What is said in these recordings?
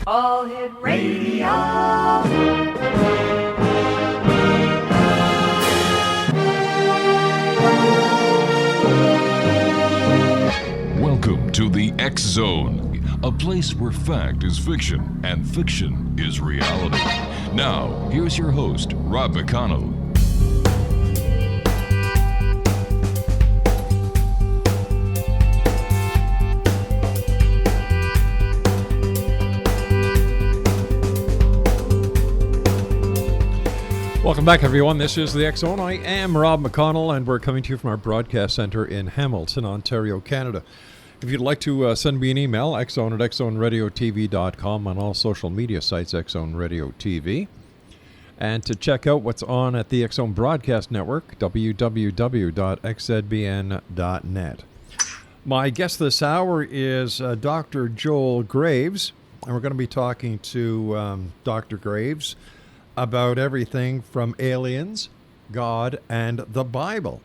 All Hit Radio. Welcome to the X Zone, a place where fact is fiction and fiction is reality. Now, here's your host, Rob McConnell. Welcome back, everyone. This is the X Zone. I am Rob McConnell, and we're coming to you from our broadcast center in Hamilton, Ontario, Canada. If you'd like to send me an email, xzone@xzoneradiotv.com, on all social media sites, X Zone Radio TV. And to check out what's on at the X Zone Broadcast Network, www.xzbn.net. My guest this hour is Dr. Joel Graves, and we're going to be talking to Dr. Graves about everything from aliens, God, and the Bible.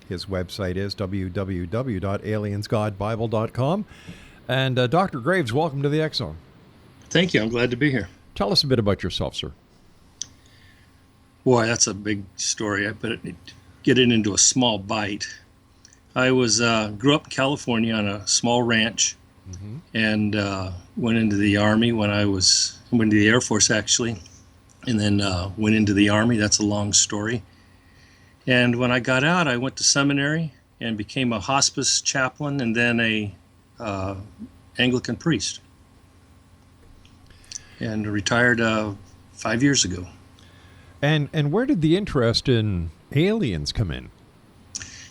His website is www.aliensgodbible.com. And Dr. Graves, welcome to the X Zone. Thank you. I'm glad to be here. Tell us a bit about yourself, sir. Boy, that's a big story. I better get it into a small bite. I grew up in California on a small ranch, and went into the Army went into the Air Force, actually. And then went into the Army. That's a long story. And when I got out, I went to seminary and became a hospice chaplain and then a Anglican priest. And retired 5 years ago. And where did the interest in aliens come in?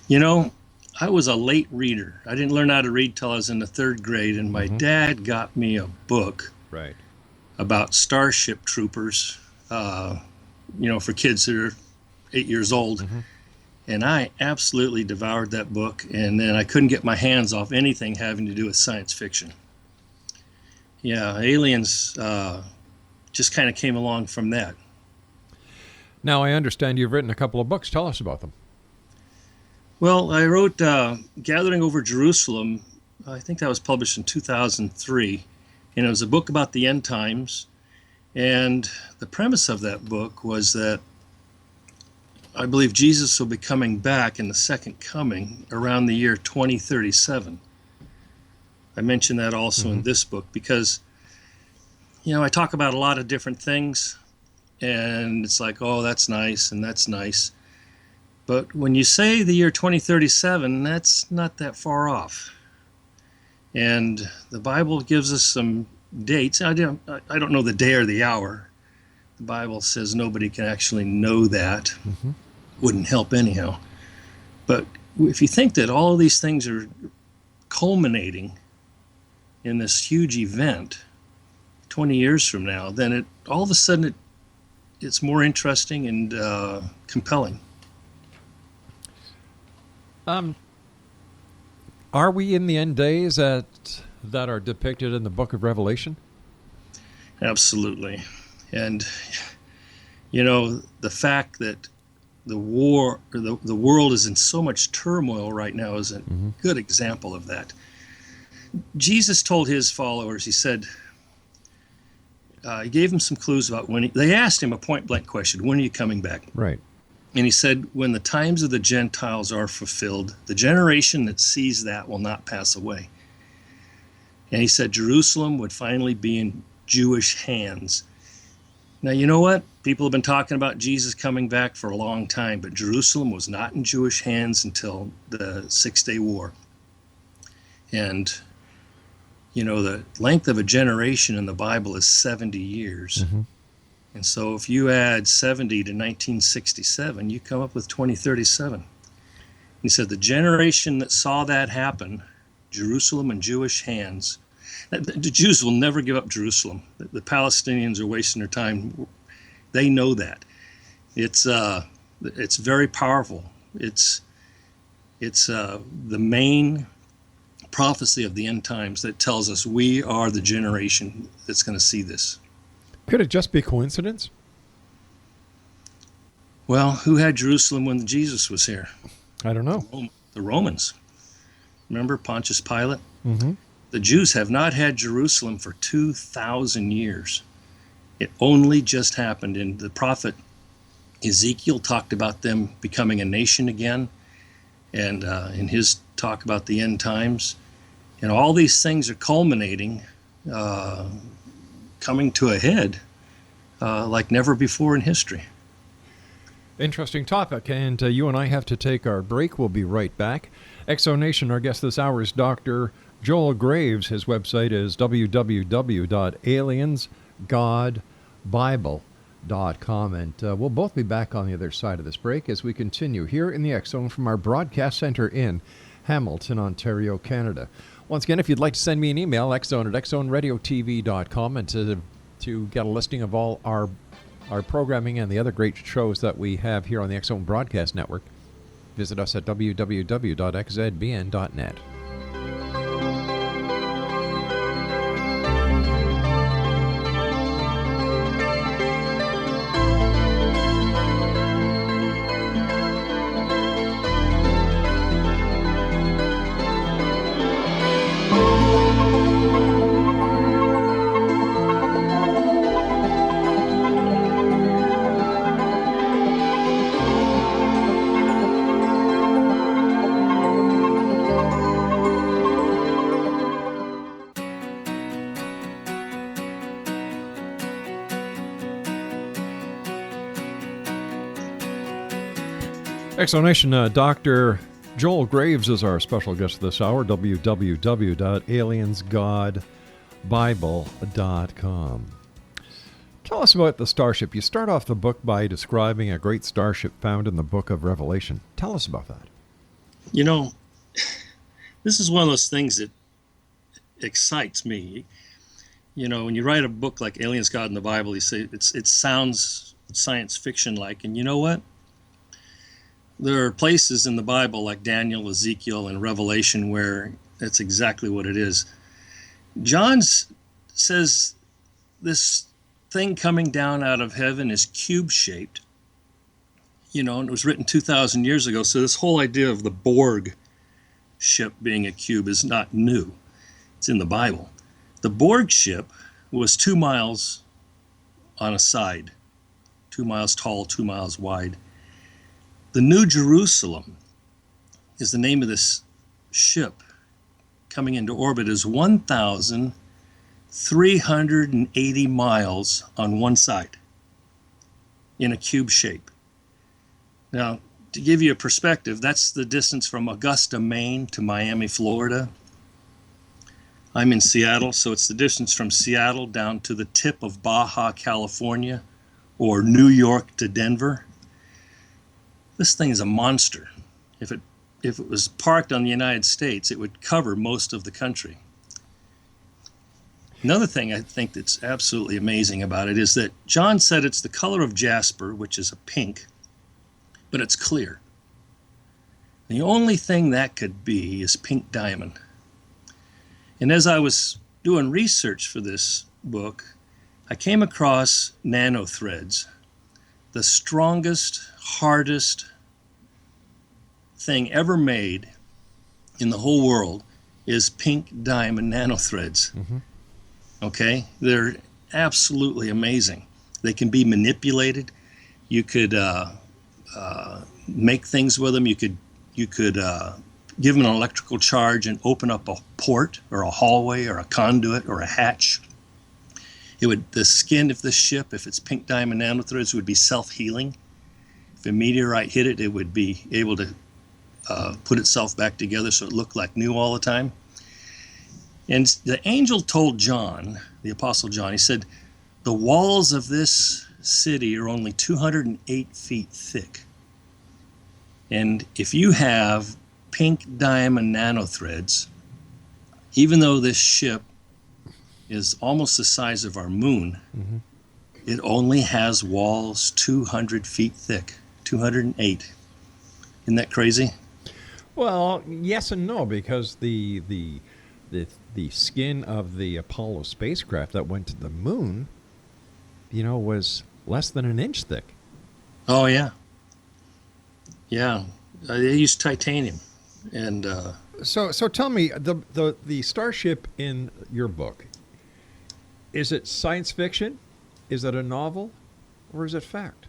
You know, I was a late reader. I didn't learn how to read till I was in the third grade, and my dad got me a book about Starship Troopers. For kids that are 8 years old. And I absolutely devoured that book, and then I couldn't get my hands off anything having to do with science fiction. Yeah, aliens just kind of came along from that. Now, I understand you've written a couple of books. Tell us about them. Well, I wrote Gathering Over Jerusalem. I think that was published in 2003, and it was a book about the end times. And the premise of that book was that I believe Jesus will be coming back in the second coming around the year 2037. I mentioned that also in this book because, I talk about a lot of different things, and it's like, oh, that's nice, and that's nice. But when you say the year 2037, that's not that far off. And the Bible gives us some dates. I don't know the day or the hour. The Bible says nobody can actually know that. Wouldn't help anyhow. But if you think that all of these things are culminating in this huge event 20 years from now, then all of a sudden it's more interesting and compelling. Are we in the end days that are depicted in the book of Revelation? Absolutely. And, the fact that the world is in so much turmoil right now is a good example of that. Jesus told his followers, he said, he gave them some clues about they asked him a point-blank question, when are you coming back? Right. And he said, when the times of the Gentiles are fulfilled, the generation that sees that will not pass away. And he said Jerusalem would finally be in Jewish hands. Now, you know what? People have been talking about Jesus coming back for a long time, but Jerusalem was not in Jewish hands until the 6-Day War. And, the length of a generation in the Bible is 70 years. And so if you add 70 to 1967, you come up with 2037. He said the generation that saw that happen, Jerusalem in Jewish hands, the Jews will never give up Jerusalem. The Palestinians are wasting their time. They know that. It's very powerful. It's the main prophecy of the end times that tells us we are the generation that's going to see this. Could it just be coincidence? Well, who had Jerusalem when Jesus was here? I don't know. The Romans. Remember Pontius Pilate? The Jews have not had Jerusalem for 2,000 years. It only just happened, and the prophet Ezekiel talked about them becoming a nation again, and in his talk about the end times. And all these things are culminating, coming to a head like never before in history. Interesting topic, and you and I have to take our break. We'll be right back. Exonation, our guest this hour is Dr. Joel Graves. His website is www.aliensgodbible.com, and we'll both be back on the other side of this break as we continue here in the X Zone from our broadcast center in Hamilton, Ontario, Canada. Once again, if you'd like to send me an email, xzone@xzoneradiotv.com, and to get a listing of all our programming and the other great shows that we have here on the X Zone Broadcast Network, visit us at www.xzbn.net. Exonation, Dr. Joel Graves is our special guest this hour, www.aliensgodbible.com. Tell us about the starship. You start off the book by describing a great starship found in the book of Revelation. Tell us about that. You know, this is one of those things that excites me. You know, when you write a book like Aliens, God, and the Bible, you say it sounds science fiction-like, and you know what? There are places in the Bible like Daniel, Ezekiel, and Revelation where that's exactly what it is. John says this thing coming down out of heaven is cube-shaped. You know, and it was written 2,000 years ago, so this whole idea of the Borg ship being a cube is not new. It's in the Bible. The Borg ship was 2 miles on a side, 2 miles tall, 2 miles wide. The New Jerusalem is the name of this ship coming into orbit, is 1,380 miles on one side in a cube shape. Now, to give you a perspective, that's the distance from Augusta, Maine to Miami, Florida. I'm in Seattle, so it's the distance from Seattle down to the tip of Baja, California, or New York to Denver. This thing is a monster. If it was parked on the United States, it would cover most of the country. Another thing I think that's absolutely amazing about it is that John said it's the color of jasper, which is a pink, but it's clear. The only thing that could be is pink diamond. And as I was doing research for this book, I came across nanothreads. The strongest, hardest thing ever made in the whole world is pink diamond nanothreads. Mm-hmm. Okay? They're absolutely amazing. They can be manipulated. You could make things with them. You could give them an electrical charge and open up a port or a hallway or a conduit or a hatch. The skin of the ship, if it's pink diamond nanothreads, would be self-healing. If a meteorite hit it, it would be able to put itself back together so it looked like new all the time. And the angel told John, the Apostle John, he said, the walls of this city are only 208 feet thick. And if you have pink diamond nanothreads, even though this ship is almost the size of our moon, mm-hmm. It only has walls 200 feet thick, 208. Isn't that crazy? Well, yes and no, because the skin of the Apollo spacecraft that went to the moon, was less than an inch thick. Oh, yeah. Yeah. They used titanium. And So tell me, the starship in your book, is it science fiction? Is it a novel? Or is it fact?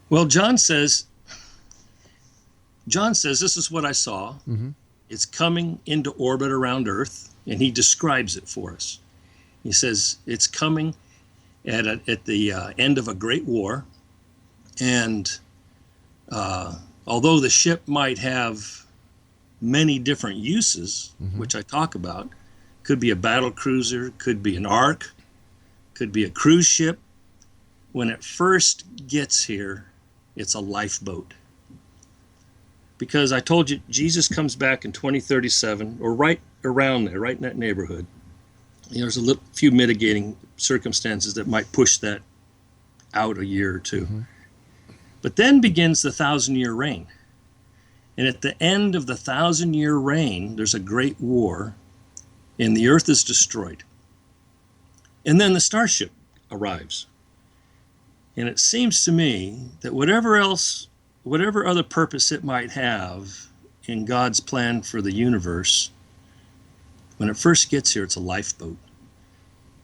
Well, John says, this is what I saw. Mm-hmm. It's coming into orbit around Earth, and he describes it for us. He says it's coming at the end of a great war, and although the ship might have many different uses, mm-hmm. which I talk about, could be a battle cruiser, could be an ark, could be a cruise ship. When it first gets here, it's a lifeboat. Because I told you, Jesus comes back in 2037, or right around there, right in that neighborhood. There's a few mitigating circumstances that might push that out a year or two. Mm-hmm. But then begins the 1,000-year reign. And at the end of the 1,000-year reign, there's a great war, and the earth is destroyed. And then the starship arrives. And it seems to me that whatever other purpose it might have in God's plan for the universe, when it first gets here, it's a lifeboat.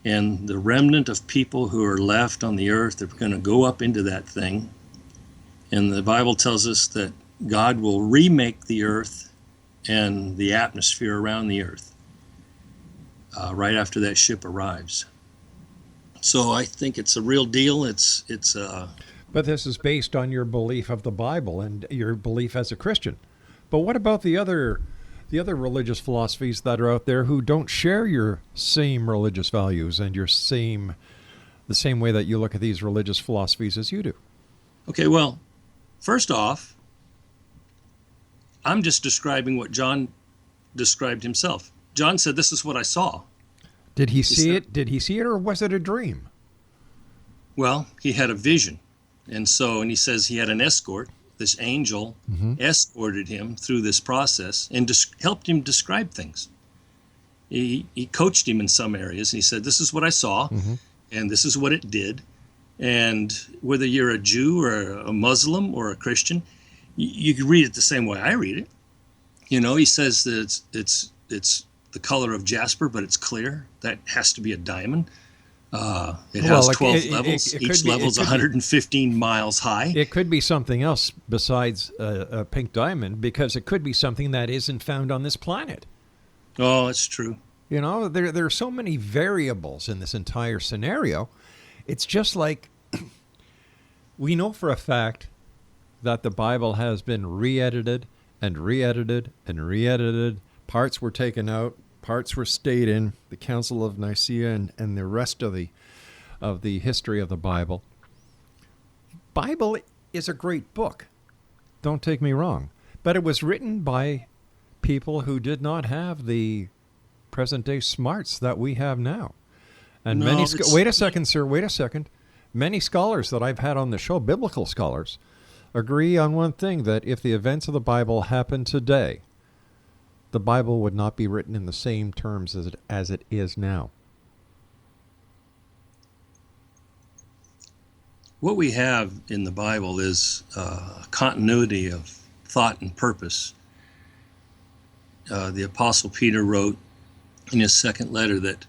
And the remnant of people who are left on the earth are going to go up into that thing. And the Bible tells us that God will remake the earth and the atmosphere around the earth right after that ship arrives. So I think it's a real deal. But this is based on your belief of the Bible and your belief as a Christian. But what about the other religious philosophies that are out there who don't share your same religious values and the same way that you look at these religious philosophies as you do? Okay, well, first off, I'm just describing what John described himself. John said, "This is what I saw." Did he see it? Did he see it, or was it a dream? Well, he had a vision. And he says he had an escort. This angel mm-hmm. escorted him through this process and helped him describe things. He coached him in some areas. And he said, "This is what I saw, mm-hmm. and this is what it did. And whether you're a Jew or a Muslim or a Christian, you can read it the same way I read it." He says that it's the color of jasper, but it's clear. That has to be a diamond. It has 12 levels. Each level is 115 miles high. It could be something else besides a pink diamond, because it could be something that isn't found on this planet. Oh, it's true. There are so many variables in this entire scenario. It's just like we know for a fact that the Bible has been re-edited and re-edited and re-edited. Parts were taken out, parts were stayed in, the Council of Nicaea and the rest of the history of the Bible. Bible is a great book. Don't take me wrong. But it was written by people who did not have the present-day smarts that we have now. And wait a second, sir, wait a second. Many scholars that I've had on the show, biblical scholars, agree on one thing, that if the events of the Bible happened today, the Bible would not be written in the same terms as it is now. What we have in the Bible is continuity of thought and purpose. The Apostle Peter wrote in his second letter that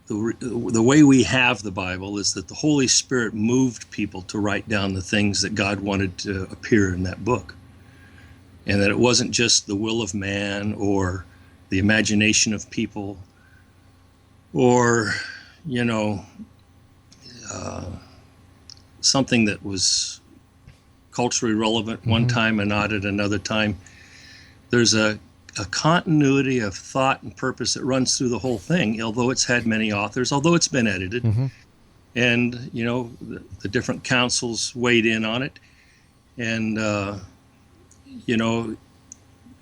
the way we have the Bible is that the Holy Spirit moved people to write down the things that God wanted to appear in that book. And that it wasn't just the will of man or the imagination of people or, something that was culturally relevant one mm-hmm. time and not at another time. There's a continuity of thought and purpose that runs through the whole thing, although it's had many authors, although it's been edited. Mm-hmm. And, the different councils weighed in on it. And,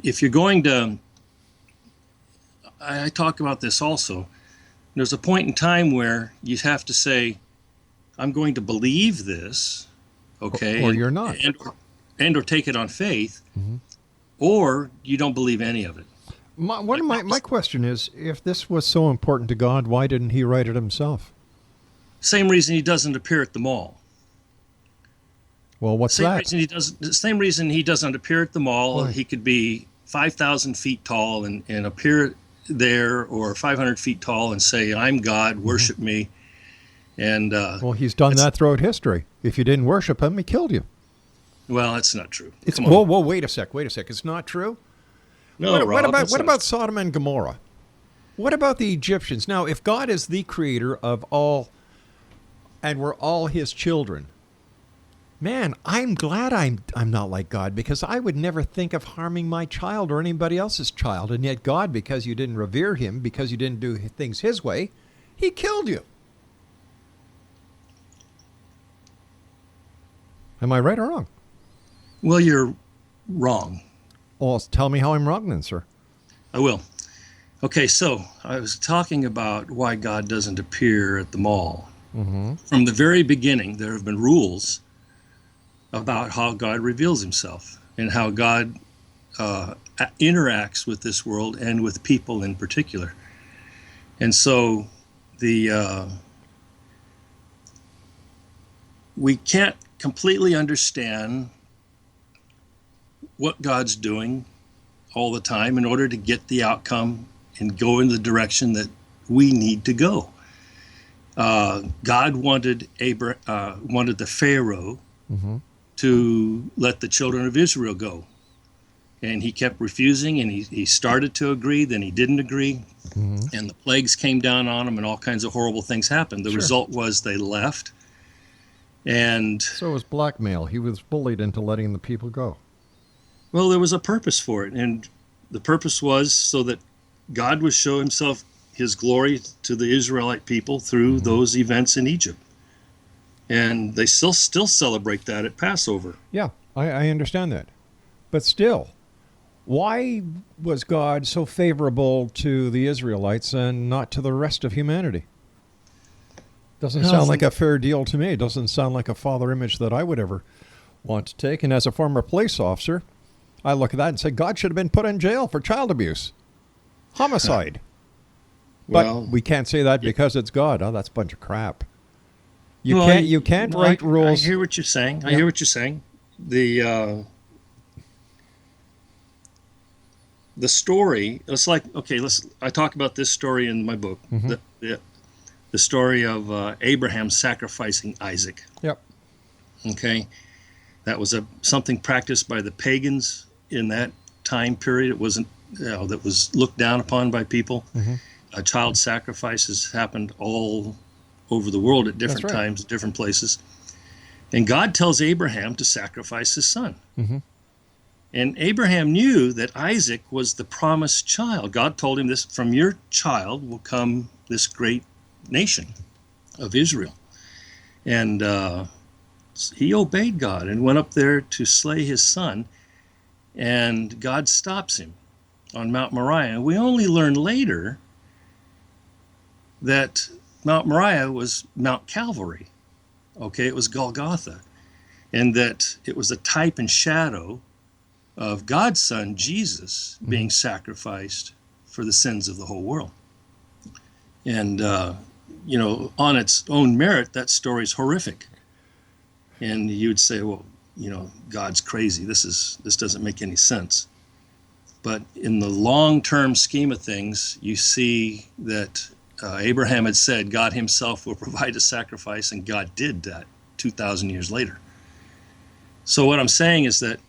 if you're going to, I talk about this also, there's a point in time where you have to say, I'm going to believe this, okay? Or you're not. And or take it on faith, mm-hmm. or you don't believe any of it. My question is, if this was so important to God, why didn't he write it himself? Same reason he doesn't appear at the mall. Well, what's Same that? Same reason he doesn't appear at the mall. Why? He could be 5,000 feet tall and appear there, or 500 feet tall and say, I'm God, worship me. And well, he's done that throughout history. If you didn't worship him, he killed you. well, that's not true. It's Come on. whoa, wait a sec. It's not true. No, What Rob, about that's what not about Sodom and Gomorrah? What about the Egyptians? Now, if God is the creator of all, and we're all his children, man, I'm glad I'm not like God, because I would never think of harming my child or anybody else's child. And yet God, because you didn't revere him, because you didn't do things his way, he killed you. Am I right or wrong? Well, you're wrong. Well, tell me how I'm wrong then, sir. I will. Okay, so I was talking about why God doesn't appear at the mall. Mm-hmm. From the very beginning, there have been rules about how God reveals himself and how God interacts with this world and with people in particular. And so we can't completely understand what God's doing all the time in order to get the outcome and go in the direction that we need to go. God wanted the Pharaoh Mm-hmm. to let the children of Israel go. And he kept refusing, and he started to agree, then he didn't agree. Mm-hmm. And the plagues came down on him, and all kinds of horrible things happened. The Sure. result was they left. And, So it was blackmail. He was bullied into letting the people go. well, there was a purpose for it. And the purpose was so that God would show himself, his glory to the Israelite people through those events in Egypt. And they still celebrate that at Passover. Yeah, I understand that. But still, why was God so favorable to the Israelites and not to the rest of humanity? Doesn't sound like a fair deal to me. It doesn't sound like a father image that I would ever want to take. And as a former police officer, I look at that and say, God should have been put in jail for child abuse, homicide. But Well, we can't say that because it's God. Oh, that's a bunch of crap. You Well, can't write rules. I hear what you're saying. Yeah. I hear what you're saying. The story. It's like, okay. I talk about this story in my book. Mhm. The story of Abraham sacrificing Isaac. Yep. Okay, that was something practiced by the pagans in that time period. It wasn't, that was looked down upon by people. Mhm. Child sacrifices happened all over the world at different That's right. times, different places. And God tells Abraham to sacrifice his son. Mhm. And Abraham knew that Isaac was the promised child. God told him this, from your child will come this great nation of Israel. And he obeyed God and went up there to slay his son. And God stops him on Mount Moriah. And we only learn later that Mount Moriah was Mount Calvary. Okay, it was Golgotha. And that it was a type and shadow of God's son, Jesus, being sacrificed for the sins of the whole world. And, on its own merit, that story's horrific. And you'd say, well, God's crazy. This doesn't make any sense. But in the long-term scheme of things, you see that Abraham had said God himself will provide a sacrifice, and God did that 2,000 years later. So what I'm saying is that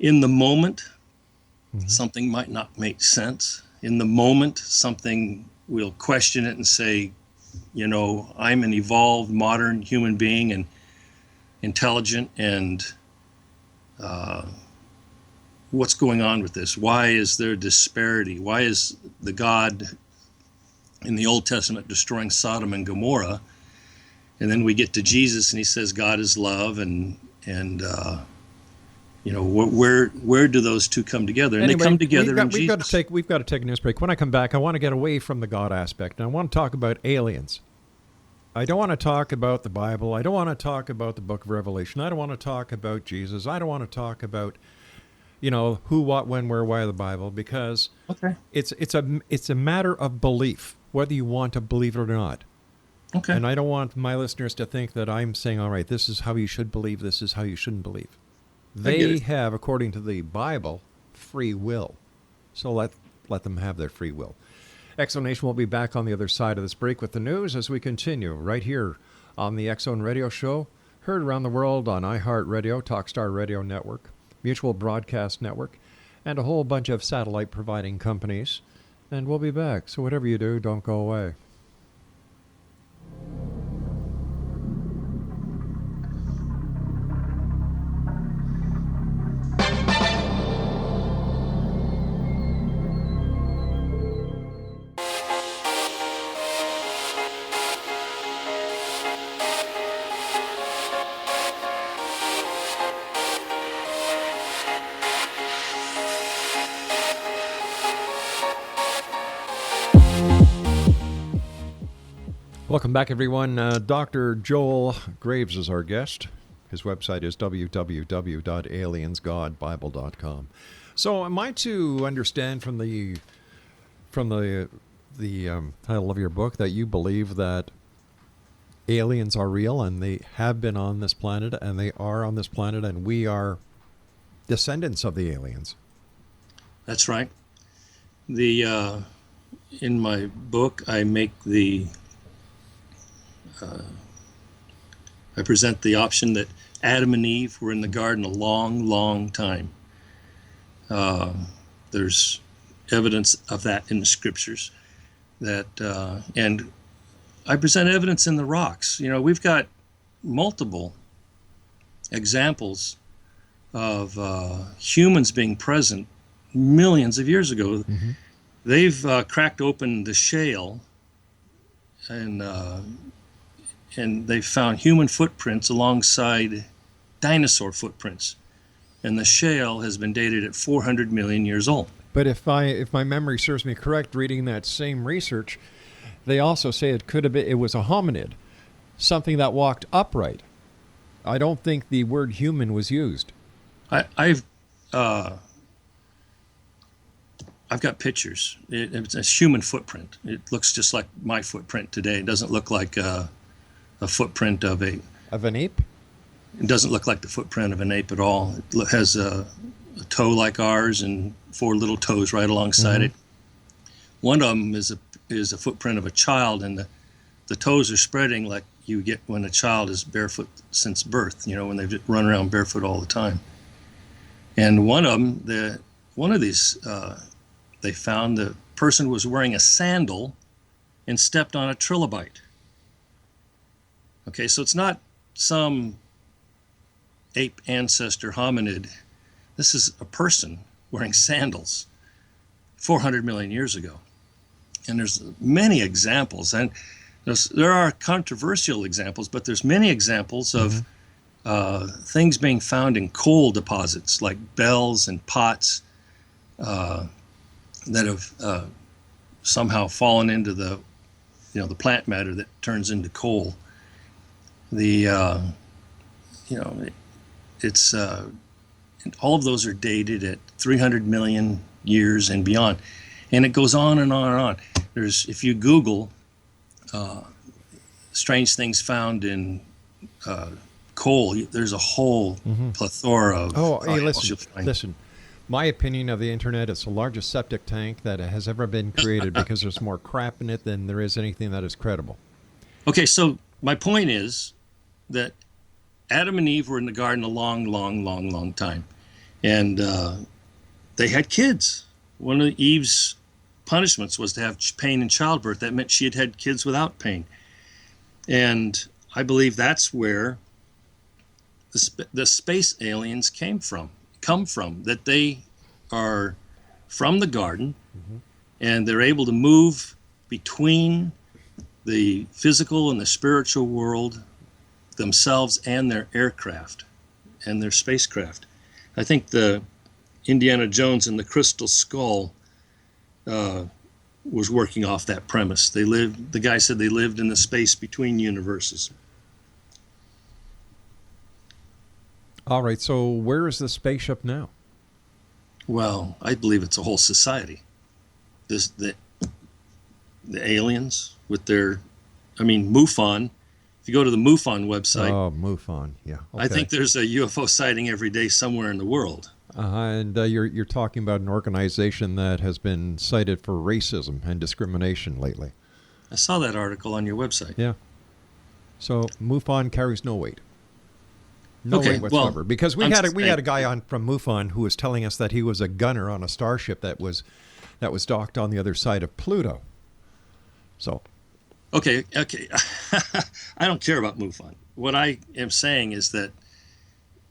in the moment, something might not make sense. In the moment, something we'll question it and say, I'm an evolved modern human being and intelligent, and what's going on with this? Why is there disparity? Why is the God in the Old Testament destroying Sodom and Gomorrah? And then we get to Jesus and he says God is love, and where do those two come together? And Anyway, they come together in we've Jesus. got to take a news break. When I come back, I want to get away from the God aspect, and I want to talk about aliens. I don't want to talk about the Bible. I don't want to talk about the book of Revelation. I don't want to talk about Jesus. I don't want to talk about, who, what, when, where, why of the Bible, because Okay. it's a matter of belief, whether you want to believe it or not. Okay. And I don't want my listeners to think that I'm saying, all right, this is how you should believe, this is how you shouldn't believe. get They it. have, according to the Bible, free will. So let them have their free will. X-Zone will be back on the other side of this break with the news as we continue right here on the X-Zone Radio Show, heard around the world on iHeartRadio, Talkstar Radio Network, Mutual Broadcast Network, and a whole bunch of satellite providing companies. And we'll be back. So whatever you do, don't go away. Welcome back, everyone. Dr. Joel Graves is our guest. His website is www.aliensgodbible.com. So, am I to understand from the title of your book that you believe that aliens are real and they have been on this planet and they are on this planet and we are descendants of the aliens? That's right. In my book, I present the option that Adam and Eve were in the garden a long, long time. There's evidence of that in the scriptures. And I present evidence in the rocks. You know, we've got multiple examples of humans being present millions of years ago. Mm-hmm. They've cracked open the shale and they found human footprints alongside dinosaur footprints. And the shale has been dated at 400 million years old. But if my memory serves me correct, reading that same research, they also say it was a hominid, something that walked upright. I don't think the word human was used. I've got pictures. It's a human footprint. It looks just like my footprint today. It doesn't look like a footprint of an ape. It doesn't look like the footprint of an ape at all. It has a toe like ours and 4 little toes right alongside it. One of them is a footprint of a child, and the toes are spreading like you get when a child is barefoot since birth. You know, when they just run around barefoot all the time. And one of these, they found the person was wearing a sandal and stepped on a trilobite. Okay, so it's not some ape ancestor hominid. This is a person wearing sandals 400 million years ago. And there's many examples, and there are controversial examples, but there's many examples of things being found in coal deposits like bells and pots that have somehow fallen into the plant matter that turns into coal. It's all of those are dated at 300 million years and beyond, and it goes on and on and on. If you Google strange things found in coal, there's a whole plethora of. Hey, listen. My opinion of the internet is the largest septic tank that has ever been created because there's more crap in it than there is anything that is credible. Okay, so my point is that Adam and Eve were in the garden a long, long, long, long time. And they had kids. One of Eve's punishments was to have pain in childbirth. That meant she had had kids without pain. And I believe that's where the space aliens come from, that they are from the garden, and they're able to move between the physical and the spiritual world themselves and their aircraft and their spacecraft. I think the Indiana Jones and the Crystal Skull was working off that premise. The guy said they lived in the space between universes. All right, so where is the spaceship now? Well, I believe it's a whole society. The aliens with their, MUFON. If you go to the MUFON website. Oh, MUFON, yeah. Okay. I think there's a UFO sighting every day somewhere in the world. And you're talking about an organization that has been cited for racism and discrimination lately. I saw that article on your website. Yeah. So MUFON carries no weight. No weight whatsoever. Well, because we had a guy on from MUFON who was telling us that he was a gunner on a starship that was docked on the other side of Pluto. So. Okay. I don't care about MUFON. What I am saying is that,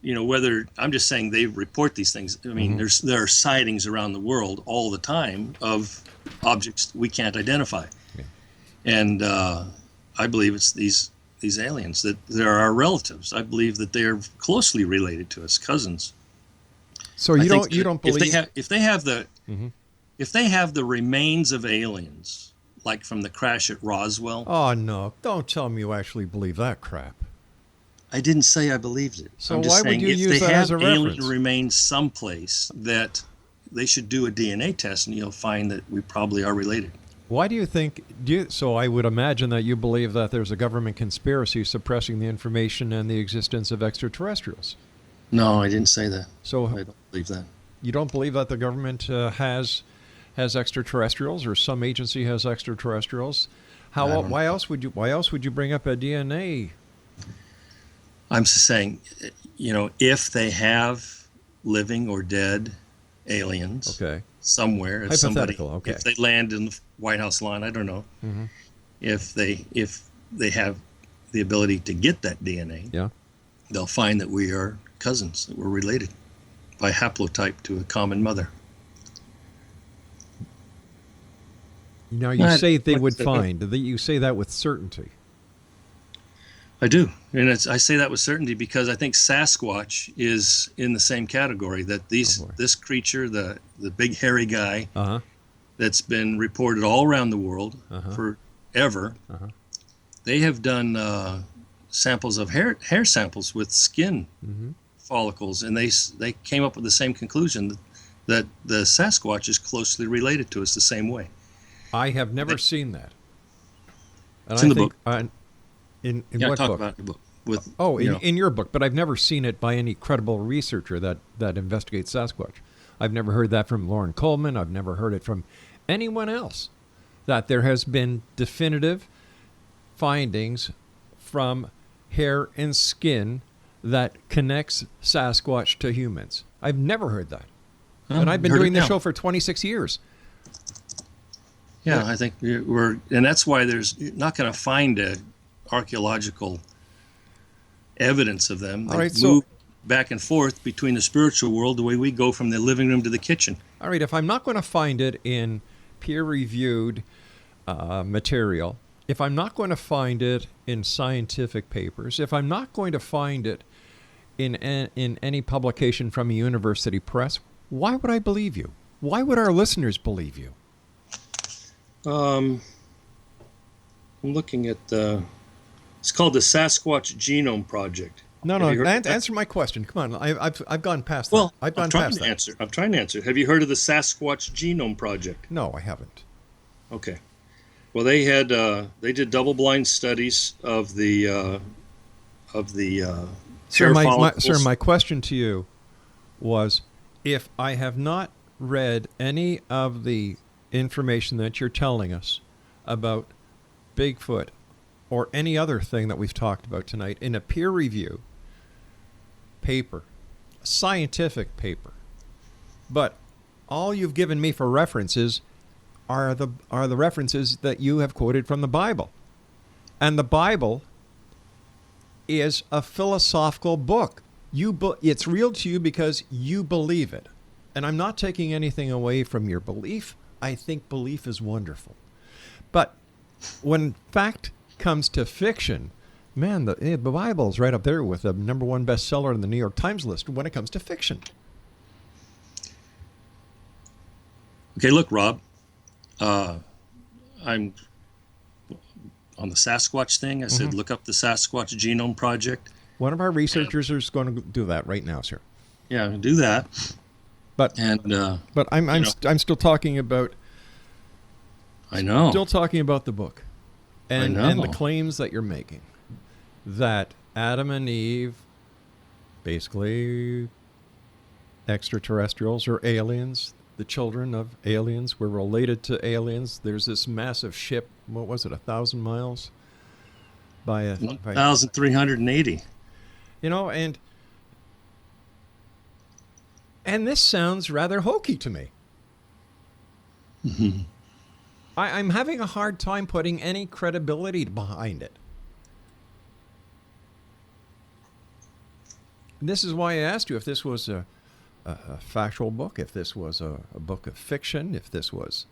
whether I'm just saying they report these things. I mean, there are sightings around the world all the time of objects we can't identify, and I believe it's these aliens, that they're our relatives. I believe that they are closely related to us, cousins. So you don't believe if they have the remains of aliens, like from the crash at Roswell. Oh no! Don't tell me you actually believe that crap. I didn't say I believed it. So why would you use that as a reference? If they have alien remains someplace, that they should do a DNA test, and you'll find that we probably are related. Why do you think? So I would imagine that you believe that there's a government conspiracy suppressing the information and the existence of extraterrestrials. No, I didn't say that. So I don't believe that. You don't believe that the government has extraterrestrials, or some agency has extraterrestrials? Why else would you bring up a DNA? I'm just saying, if they have living or dead aliens somewhere, if they land in the White House lawn, I don't know. Mm-hmm. If they have the ability to get that DNA, they'll find that we are cousins, that we're related by haplotype to a common mother. Now you say they would find. You say that with certainty. I do, and I say that with certainty because I think Sasquatch is in the same category. That this creature, the big hairy guy, that's been reported all around the world forever. They have done samples of hair samples with skin follicles, and they came up with the same conclusion that the Sasquatch is closely related to us the same way. I have never seen that. And it's in the book. In what talk book? About your book. In your book, but I've never seen it by any credible researcher that investigates Sasquatch. I've never heard that from Lauren Coleman. I've never heard it from anyone else, that there has been definitive findings from hair and skin that connects Sasquatch to humans. I've never heard that. And I've been doing this show for 26 years. Yeah, I think and that's why you're not going to find archaeological evidence of them. They move back and forth between the spiritual world the way we go from the living room to the kitchen. All right, if I'm not going to find it in peer-reviewed material, if I'm not going to find it in scientific papers, if I'm not going to find it in any publication from a university press, why would I believe you? Why would our listeners believe you? I'm looking at it's called the Sasquatch Genome Project. No, answer my question. Come on, I've gone past that. Well, I'm trying to answer. Have you heard of the Sasquatch Genome Project? No, I haven't. Okay. Well, they did double-blind studies of the Sir, my question to you was, if I have not read any of the information that you're telling us about Bigfoot or any other thing that we've talked about tonight in a peer review paper, a scientific paper, but all you've given me for references are the references that you have quoted from the Bible. And the Bible is a philosophical book. It's real to you because you believe it. And I'm not taking anything away from your belief. I think belief is wonderful. But when fact comes to fiction, man, the Bible's right up there with the #1 bestseller in the New York Times list when it comes to fiction. Okay, look, Rob, I'm on the Sasquatch thing. I said, look up the Sasquatch Genome Project. One of our researchers is going to do that right now, sir. Yeah, do that. But I'm still talking about. I know. Still talking about the book, and the claims that you're making, that Adam and Eve basically extraterrestrials or aliens, the children of aliens. We're related to aliens. There's this massive ship. What was it? 1,000 miles by 1,380. You know, and this sounds rather hokey to me. Mm-hmm. I'm having a hard time putting any credibility behind it. And this is why I asked you if this was a factual book, if this was a book of fiction, if this was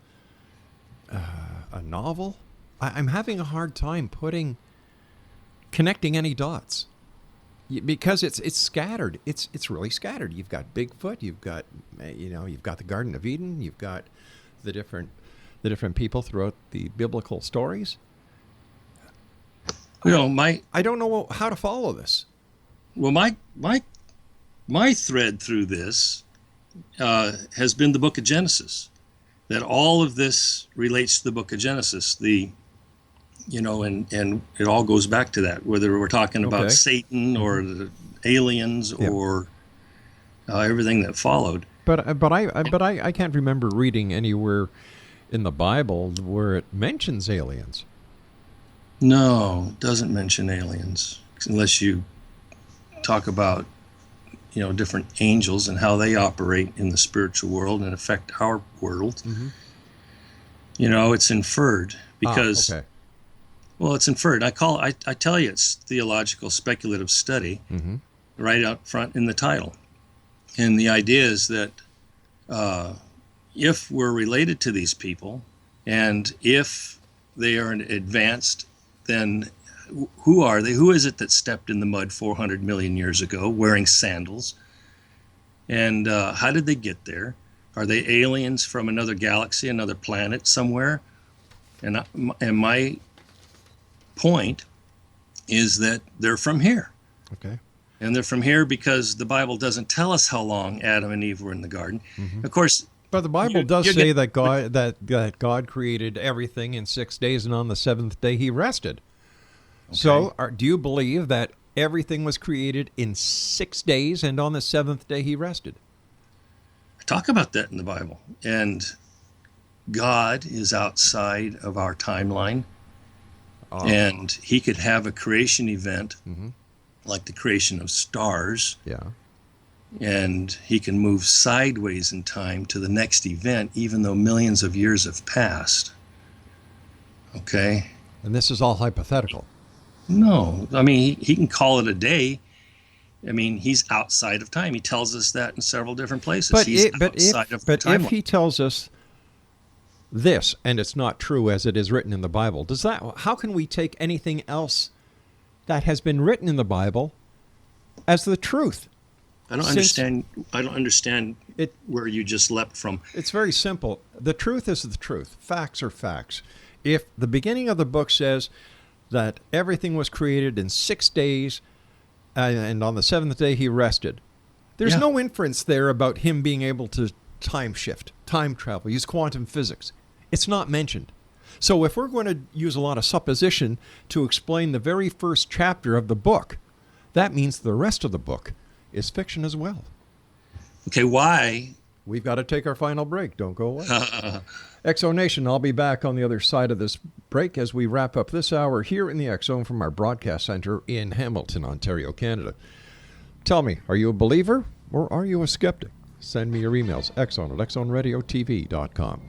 a novel. I'm having a hard time connecting any dots because it's scattered. It's really scattered. You've got Bigfoot. You've got the Garden of Eden. You've got the different people throughout the biblical stories. You know, I don't know how to follow this. Well, my thread through this has been the book of Genesis. That all of this relates to the book of Genesis. And it all goes back to that. Whether we're talking about Satan or the aliens or everything that followed. But I can't remember reading anywhere in the Bible where it mentions aliens. No, it doesn't mention aliens unless you talk about different angels and how they operate in the spiritual world and affect our world. Mm-hmm. It's inferred because well, it's inferred. I tell you it's theological speculative study right out front in the title. And the idea is that if we're related to these people and if they are advanced, then who are they? Who is it that stepped in the mud 400 million years ago wearing sandals? And how did they get there? Are they aliens from another galaxy, another planet somewhere? And my point is that they're from here. Okay. And they're from here because the Bible doesn't tell us how long Adam and Eve were in the garden. Mm-hmm. Of course, but the Bible does say that God that God created everything in 6 days, and on the seventh day He rested. Okay. So, do you believe that everything was created in 6 days, and on the seventh day He rested? I talk about that in the Bible, and God is outside of our timeline, and He could have a creation event. Mm-hmm. Like the creation of stars. Yeah. And He can move sideways in time to the next event, even though millions of years have passed. Okay? And this is all hypothetical. No. I mean, he can call it a day. I mean, He's outside of time. He tells us that in several different places. But if He tells us this, and it's not true as it is written in the Bible, how can we take anything else that has been written in the Bible as the truth? I don't understand where you just leapt from. It's very simple. The truth is the truth. Facts are facts. If the beginning of the book says that everything was created in 6 days and on the seventh day He rested, there's no inference there about Him being able to time shift, time travel, use quantum physics. It's not mentioned. So if we're going to use a lot of supposition to explain the very first chapter of the book, that means the rest of the book is fiction as well. Okay, why? We've got to take our final break. Don't go away. XO Nation, I'll be back on the other side of this break as we wrap up this hour here in the X Zone from our broadcast center in Hamilton, Ontario, Canada. Tell me, are you a believer or are you a skeptic? Send me your emails, xzone@xzoneradiotv.com.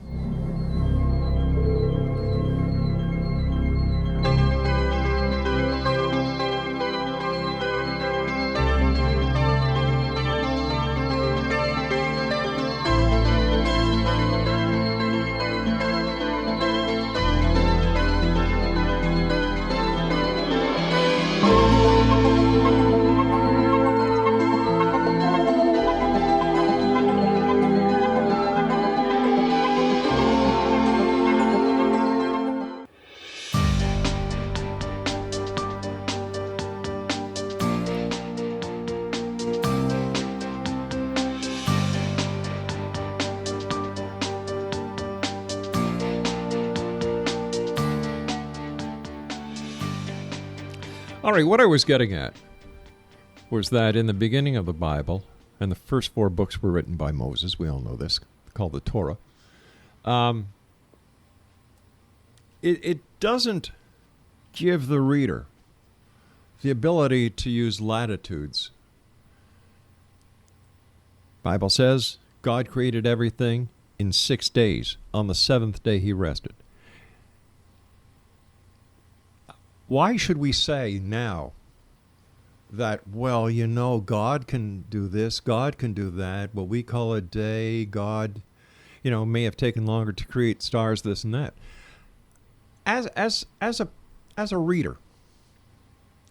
All right, what I was getting at was that in the beginning of the Bible, and the first 4 books were written by Moses. We all know this, called the Torah. It doesn't give the reader the ability to use latitudes. Bible says God created everything in 6 days. On the 7th day he rested. Why should we say now that, well, you know, God can do this, God can do that, what we call a day, God, you know, may have taken longer to create stars, this and that. As a reader,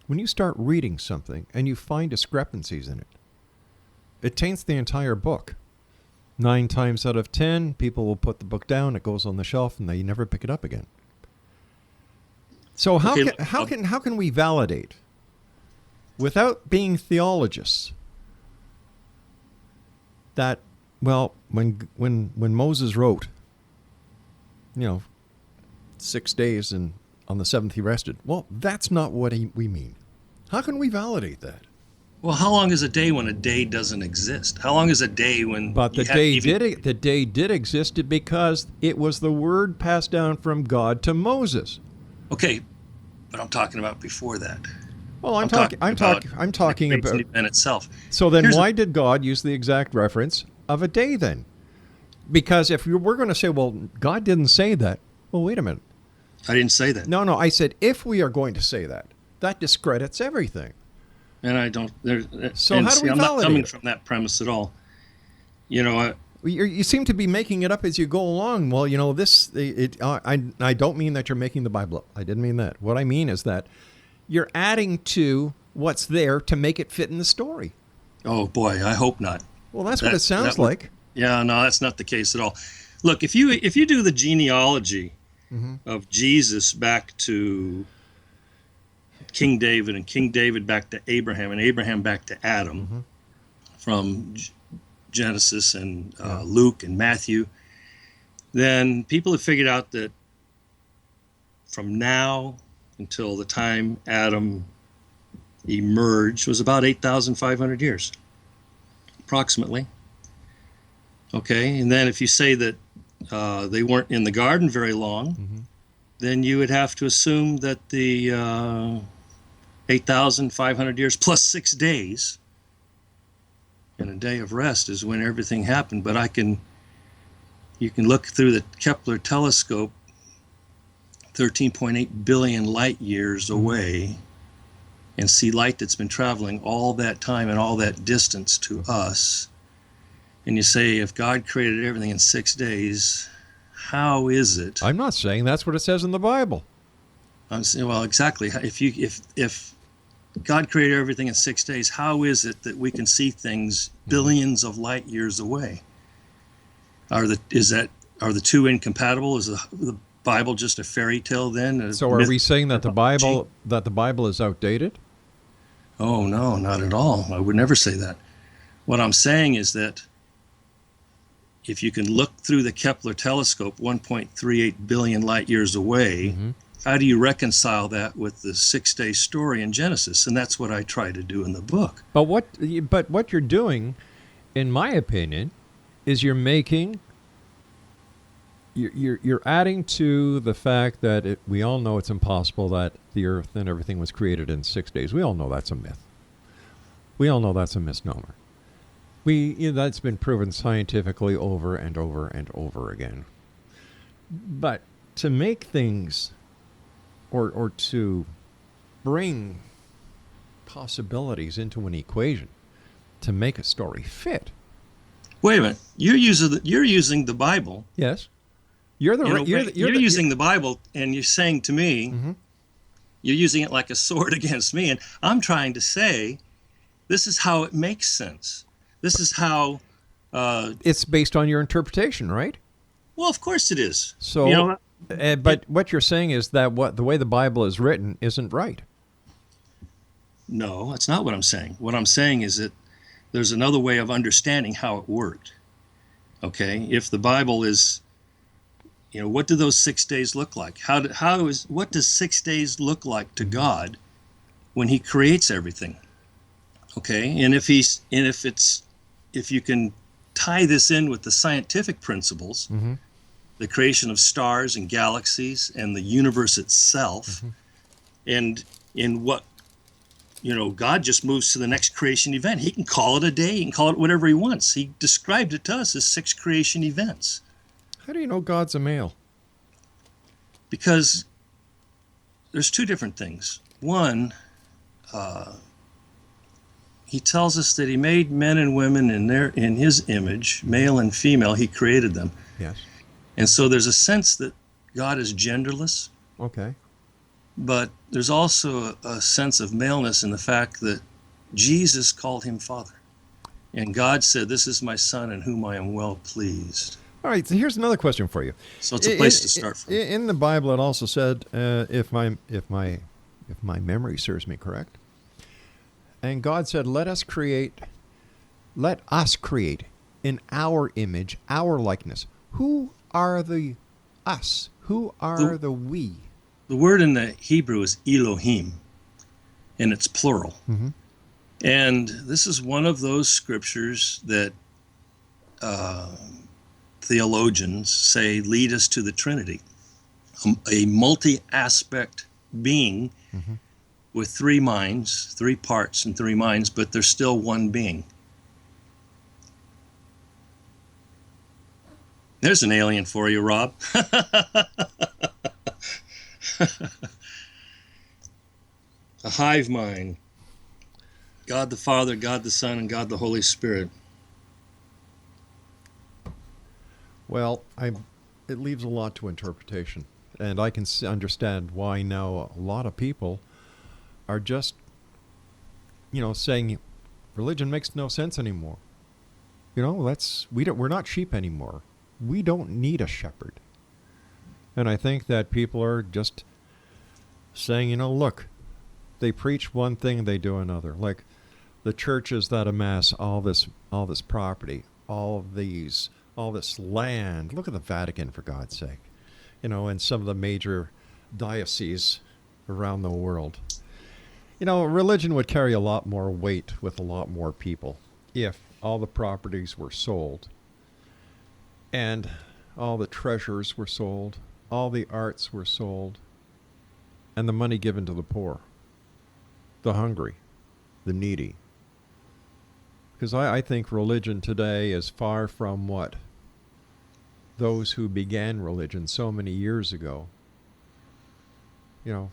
when you start reading something and you find discrepancies in it, it taints the entire book. 9 times out of 10, people will put the book down, it goes on the shelf, and they never pick it up again. So how can we validate, without being theologists, that, well, when Moses wrote, 6 days and on the 7th he rested, well, that's not what we mean. How can we validate that? Well, how long is a day when a day doesn't exist? How long is a day when? But the day did exist because it was the word passed down from God to Moses. Okay, but I'm talking about before that. Well, I'm talking about the event itself. So then, why did God use the exact reference of a day then? Because if we're going to say, well, God didn't say that. Well, wait a minute. I didn't say that. No, I said if we are going to say that, that discredits everything. And I don't. So how do we validate? I'm not coming from that premise at all. You seem to be making it up as you go along. Well, I don't mean that you're making the Bible up. I didn't mean that. What I mean is that you're adding to what's there to make it fit in the story. Oh boy, I hope not. Well, that's what it sounds like. Yeah, no, that's not the case at all. Look, if you do the genealogy of Jesus back to King David, and King David back to Abraham, and Abraham back to Adam, from Genesis and Luke and Matthew, then people have figured out that from now until the time Adam emerged was about 8,500 years, approximately. Okay, and then if you say that they weren't in the garden very long, then you would have to assume that the 8,500 years plus 6 days and a day of rest is when everything happened. But you can look through the Kepler telescope 13.8 billion light years away and see light that's been traveling all that time and all that distance to us. And you say, if God created everything in 6 days, how is it? I'm not saying that's what it says in the Bible. I'm saying, well, exactly. If God created everything in 6 days, how is it that we can see things billions of light years away? Are the two incompatible? Is the Bible just a fairy tale then? So are we saying that the Bible is outdated? Oh no, not at all. I would never say that. What I'm saying is that if you can look through the Kepler telescope 1.38 billion light years away, how do you reconcile that with the 6 day story in Genesis? And that's what I try to do in the book. But what you're doing, in my opinion, is you're adding to the fact that we all know it's impossible that the earth and everything was created in 6 days. We all know that's a myth. We all know that's a misnomer. That's been proven scientifically over and over and over again. But to make things, or to bring possibilities into an equation to make a story fit. Wait a minute. You're using the Bible. Yes. You're using the Bible, and you're saying to me, you're using it like a sword against me, and I'm trying to say, this is how it makes sense. This is how... it's based on your interpretation, right? Well, of course it is. So, but what you're saying is that the way the Bible is written isn't right. No, that's not what I'm saying. What I'm saying is that there's another way of understanding how it worked. Okay? If the Bible is... what do those 6 days look like? What does 6 days look like to God when He creates everything? Okay, and if it's if you can tie this in with the scientific principles, the creation of stars and galaxies and the universe itself, and in what, God just moves to the next creation event. He can call it a day. He can call it whatever he wants. He described it to us as 6 creation events. How do you know God's a male? Because there's 2 different things. One, he tells us that he made men and women in his image, male and female. He created them. Yes. And so there's a sense that God is genderless. Okay. But there's also a sense of maleness in the fact that Jesus called him Father. And God said, "This is my Son in whom I am well pleased." All right, so here's another question for you. So it's a place to start from. In the Bible, it also said, if my memory serves me correct, and God said, let us create in our image, our likeness. Who are the us? Who are the we? The word in the Hebrew is Elohim, and it's plural. And this is one of those scriptures that theologians say lead us to the Trinity, a multi-aspect being with 3 minds, 3 parts and 3 minds, but they're still one being. There's an alien for you, Rob. A hive mind. God the Father, God the Son, and God the Holy Spirit. Well, it leaves a lot to interpretation, and I can understand why now a lot of people are just, saying religion makes no sense anymore. We're not sheep anymore. We don't need a shepherd. And I think that people are just saying, look, they preach one thing, they do another. Like the churches that amass all this property, all this land. Look at the Vatican, for God's sake. And some of the major dioceses around the world. Religion would carry a lot more weight with a lot more people if all the properties were sold and all the treasures were sold, all the arts were sold, and the money given to the poor, the hungry, the needy. Because I think religion today is far from what those who began religion so many years ago, Well,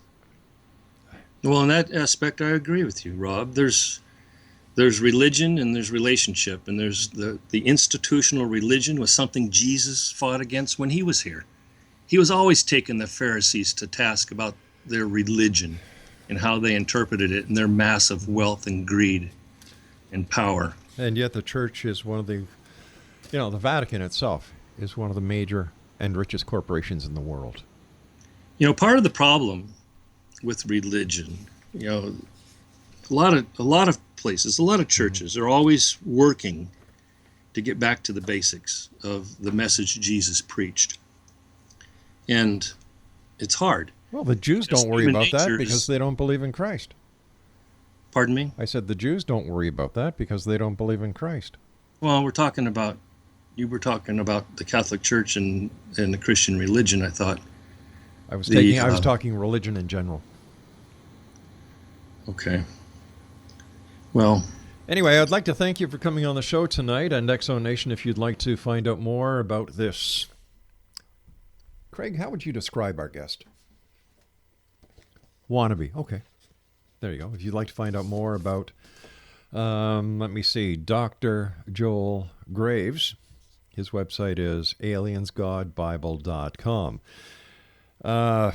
in that aspect, I agree with you, Rob. There's religion and there's relationship, and there's the institutional religion was something Jesus fought against when he was here. He was always taking the Pharisees to task about their religion and how they interpreted it and their massive wealth and greed and power. And yet the church is one of the Vatican itself is one of the major and richest corporations in the world. Part of the problem with religion, a lot of places, a lot of churches are always working to get back to the basics of the message Jesus preached. And it's hard. Well, the Jews don't worry about that because they don't believe in Christ. Pardon me? I said the Jews don't worry about that because they don't believe in Christ. Well, you were talking about the Catholic Church and the Christian religion, I thought. I was talking religion in general. Okay. Well, anyway, I'd like to thank you for coming on the show tonight, and Exo Nation, if you'd like to find out more about this. Craig, how would you describe our guest? Wannabe. Okay. There you go. If you'd like to find out more about, let me see, Dr. Joel Graves, his website is aliensgodbible.com. I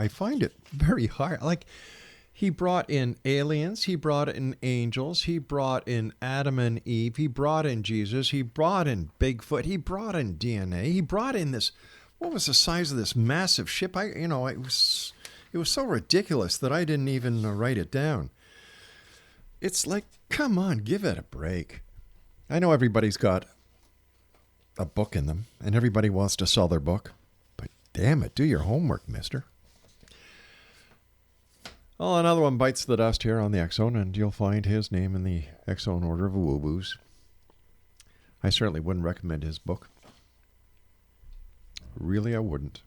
find it very hard. Like, he brought in aliens, he brought in angels, he brought in Adam and Eve, he brought in Jesus, he brought in Bigfoot, he brought in DNA, he brought in this. What was the size of this massive ship? It was so ridiculous that I didn't even write it down. It's like, come on, give it a break. I know everybody's got a book in them, and everybody wants to sell their book, but damn it, do your homework, mister. Well, another one bites the dust here on the X Zone, and you'll find his name in the X Zone order of woo-woos. I certainly wouldn't recommend his book. Really, I wouldn't.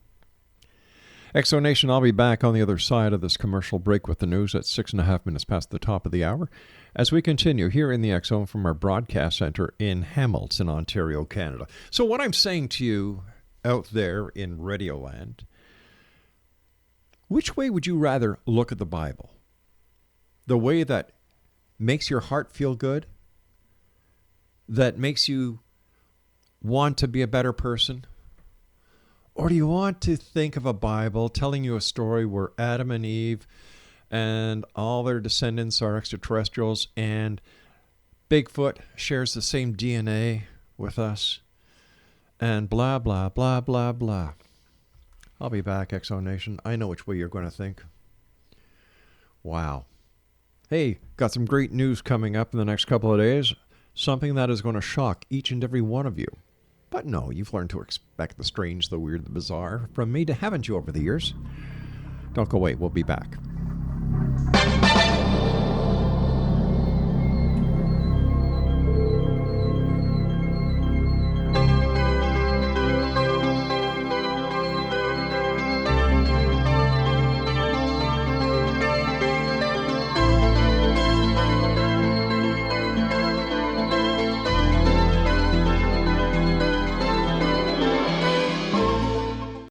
X Zone Nation, I'll be back on the other side of this commercial break with the news at 6.5 minutes past the top of the hour as we continue here in the X Zone from our broadcast center in Hamilton, Ontario, Canada. So what I'm saying to you out there in Radioland, which way would you rather look at the Bible? The way that makes your heart feel good? That makes you want to be a better person? Or do you want to think of a Bible telling you a story where Adam and Eve and all their descendants are extraterrestrials and Bigfoot shares the same DNA with us and blah, blah, blah, blah, blah? I'll be back, X Zone Nation. I know which way you're going to think. Wow. Hey, got some great news coming up in the next couple of days. Something that is going to shock each and every one of you. But no, you've learned to expect the strange, the weird, the bizarre from me, haven't you, over the years? Don't go away. We'll be back.